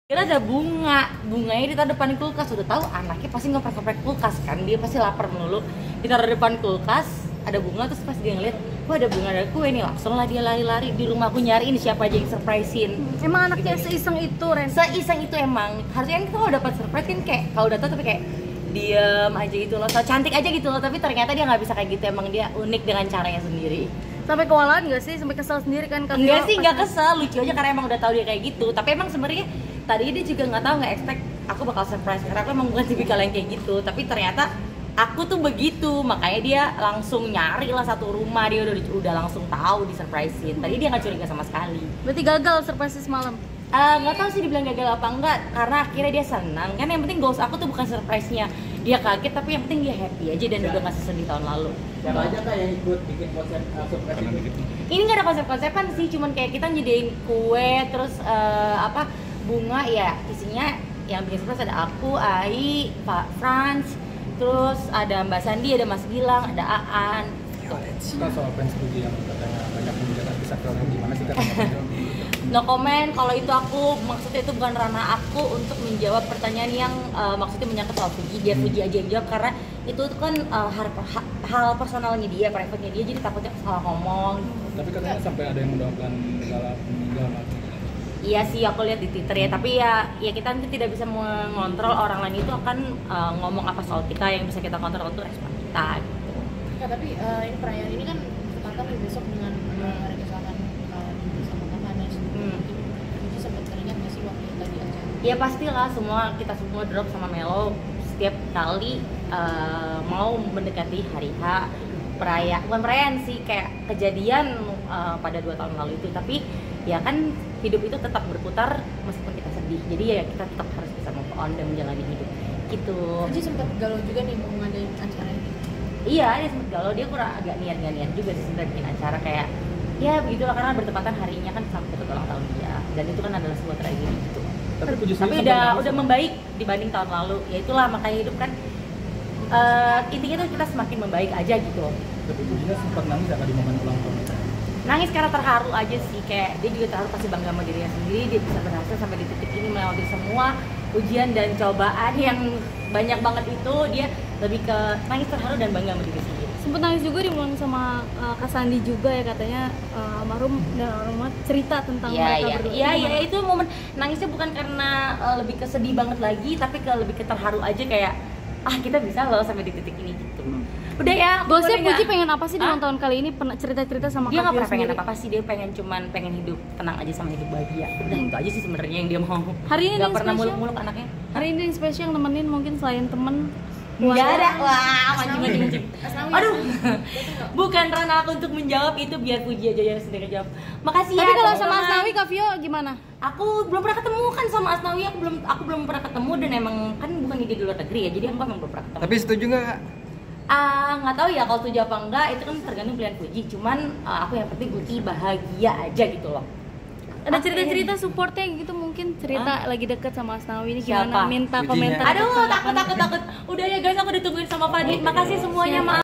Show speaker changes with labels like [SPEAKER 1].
[SPEAKER 1] Kira ada bunganya ditaruh depan kulkas. Udah tahu anaknya pasti ngoprek-ngoprek kulkas kan, dia pasti lapar melulu. Ditaruh depan kulkas, ada bunga, terus pas dia ngeliat, wah ada bunga dari kue nih, langsung lah dia lari-lari di rumahku nyariin siapa aja yang surprisein.
[SPEAKER 2] Emang anaknya seiseng itu, Ren?
[SPEAKER 1] Seiseng itu emang. Harusnya kan kita kalau dapat surprise kan kayak kalau udah tahu tapi kayak diem aja gitu loh, so cantik aja gitu loh, tapi ternyata dia nggak bisa kayak gitu, emang dia unik dengan caranya sendiri.
[SPEAKER 2] Sampai kewalahan nggak sih? Sampai kesel sendiri kan?
[SPEAKER 1] Enggak sih, nggak kesel, lucu aja karena emang udah tahu dia kayak gitu. Tapi emang sebenarnya tadi dia juga nggak tahu, nggak expect aku bakal surprise karena aku emang bukan tipikal yang kayak gitu. Tapi ternyata aku tuh begitu, makanya dia langsung nyari lah satu rumah, dia udah langsung tahu di surprisein. Tadi dia nggak curiga sama sekali.
[SPEAKER 2] Berarti gagal surprise semalam?
[SPEAKER 1] Nggak tahu sih dibilang gagal apa enggak, karena akhirnya dia senang. Kan yang penting goals aku tuh bukan surprise-nya dia kaget, tapi yang penting dia happy aja dan udah nggak sesedih tahun lalu.
[SPEAKER 3] Siapa aja kak yang ikut bikin konsep surprise itu?
[SPEAKER 1] Ini nggak ada konsep-konsepan sih, cuman kayak kita nyediain kue, terus bunga ya, isinya yang bikin surprise ada aku, Ai, Pak Franz, terus ada Mbak Sandi, ada Mas Gilang, ada Aan.
[SPEAKER 3] Kak soal fans Puji yang katanya banyak menjaga kisah kalian gimana sih kak?
[SPEAKER 1] No comment, kalau itu aku maksudnya itu bukan ranah aku untuk menjawab pertanyaan yang maksudnya menyangkut soal Puji. Dia Puji aja yang jawab karena itu kan hal personalnya dia, private-nya dia, jadi takutnya salah ngomong.
[SPEAKER 3] Tapi katanya sampai ada yang mendoakan meninggal.
[SPEAKER 1] Iya sih, aku lihat di Twitter ya, tapi ya kita nanti tidak bisa mengontrol orang lain itu akan ngomong apa soal kita. Yang bisa kita kontrol itu respon kita gitu.
[SPEAKER 4] Ya, tapi ini perayaan ini kan tertantang besok dengan rencana sama kakak Nes. Jadi sempat teringat nggak sih waktu tadi acara?
[SPEAKER 1] Ya pastilah, kita semua drop sama Melo setiap kali mau mendekati hari H, bukan perayaan sih, kayak kejadian pada 2 tahun lalu itu. Tapi ya kan hidup itu tetap berputar meskipun kita sedih, jadi ya kita tetap harus bisa move on dan menjalani hidup gitu.
[SPEAKER 4] Puji sempat galau juga nih mau ngadain acara ini.
[SPEAKER 1] Iya, dia sempet galau, dia kurang agak niat juga sih sebenarnya bikin acara kayak ya begitulah, karena bertepatan harinya kan sampai ke ulang tahun dia, dan itu kan adalah sebuah tragedi gitu. Tapi udah membaik dibanding tahun lalu, ya itulah makanya hidup kan intinya tuh kita semakin membaik aja gitu.
[SPEAKER 3] Tapi Pujinya sempat nangis gak di momen ulang tahun?
[SPEAKER 1] Nangis karena terharu aja sih, kayak dia juga terharu, pasti bangga sama dirinya sendiri, dia bisa berhasil sampai di titik ini melewati semua ujian dan cobaan yang banyak banget itu. Dia lebih ke nangis terharu dan bangga sama diri sendiri.
[SPEAKER 2] Sempet nangis juga dibilang sama Kak Sandi juga ya, katanya almarhum dan almarhumah cerita tentang mereka berdua.
[SPEAKER 1] Iya, itu momen nangisnya bukan karena lebih ke sedih banget lagi, tapi lebih ke terharu aja, kayak kita bisa loh sampai di titik ini gitu. Udah ya.
[SPEAKER 2] Bosnya Puji pengen apa sih di ulang tahun kali ini? Pernah cerita-cerita sama
[SPEAKER 1] dia
[SPEAKER 2] Kak
[SPEAKER 1] nggak
[SPEAKER 2] Vio
[SPEAKER 1] pernah pengen
[SPEAKER 2] sendiri?
[SPEAKER 1] apa sih, dia pengen hidup tenang aja sama hidup bahagia. Udah itu aja sih sebenarnya yang dia mau.
[SPEAKER 2] Hari ini
[SPEAKER 1] nggak
[SPEAKER 2] yang
[SPEAKER 1] pernah
[SPEAKER 2] spesial?
[SPEAKER 1] muluk-muluk anaknya.
[SPEAKER 2] Hari ini yang spesial yang nemenin mungkin selain temen?
[SPEAKER 1] Nggak ada. Wah, mancing.
[SPEAKER 4] Asnawi,
[SPEAKER 1] Aduh, bukan ranah aku untuk menjawab itu, biar Puji aja yang sendiri jawab. Makasih ya.
[SPEAKER 2] Tapi kalau sama
[SPEAKER 1] teman-teman.
[SPEAKER 2] Asnawi, Kak Vio gimana?
[SPEAKER 1] Aku belum pernah ketemu kan sama Asnawi, aku belum pernah ketemu, dan emang kan bukan dia di luar negeri ya, jadi aku emang belum pernah ketemu.
[SPEAKER 5] Tapi setuju nggak kak?
[SPEAKER 1] Nggak tahu ya kalau setuju apa enggak, itu kan tergantung pilihan Puji. Cuman aku yang penting Puji bahagia aja gitu loh.
[SPEAKER 2] Ada cerita-cerita supportnya gitu, mungkin cerita lagi deket sama Asnawi ini gimana?
[SPEAKER 1] Siapa?
[SPEAKER 2] Minta
[SPEAKER 5] Pujinya.
[SPEAKER 2] komentar.
[SPEAKER 1] Aduh, takut. Udah ya guys, aku ditungguin sama Fadli. Makasih semuanya, maaf.